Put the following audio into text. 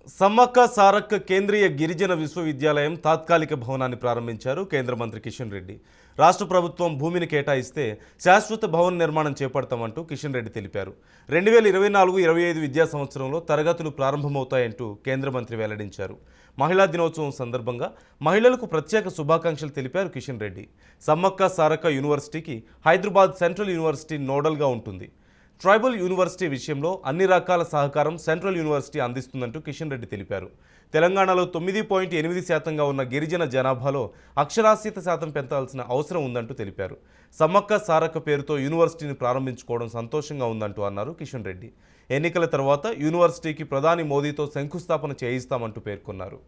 సమ్మక్క సారక్క కేంద్రీయ గిరిజన విశ్వవిద్యాలయం తాత్కాలిక భవనాన్ని ప్రారంభించారు కేంద్ర మంత్రి కిషన్ రెడ్డి. రాష్ట్ర ప్రభుత్వం భూమిని కేటాయిస్తే శాశ్వత భవన నిర్మాణం చేపడతామంటూ కిషన్ రెడ్డి తెలిపారు. 2024-25 విద్యా సంవత్సరంలో తరగతులు ప్రారంభమవుతాయంటూ కేంద్ర మంత్రి వెల్లడించారు. మహిళా దినోత్సవం సందర్భంగా మహిళలకు ప్రత్యేక శుభాకాంక్షలు తెలిపారు కిషన్ రెడ్డి. సమ్మక్క సారక్క యూనివర్సిటీకి హైదరాబాద్ సెంట్రల్ యూనివర్సిటీ నోడల్గా ఉంటుంది. ట్రైబల్ యూనివర్సిటీ విషయంలో అన్ని రకాల సహకారం సెంట్రల్ యూనివర్సిటీ అందిస్తుందంటూ కిషన్ రెడ్డి తెలిపారు. తెలంగాణలో 9.8% ఉన్న గిరిజన జనాభాలో అక్షరాస్యత శాతం పెంచాల్సిన అవసరం ఉందంటూ తెలిపారు. సమ్మక్క సారక్క పేరుతో యూనివర్సిటీని ప్రారంభించుకోవడం సంతోషంగా ఉందంటూ అన్నారు కిషన్ రెడ్డి. ఎన్నికల తర్వాత యూనివర్సిటీకి ప్రధాని మోదీతో శంకుస్థాపన చేయిస్తామంటూ పేర్కొన్నారు.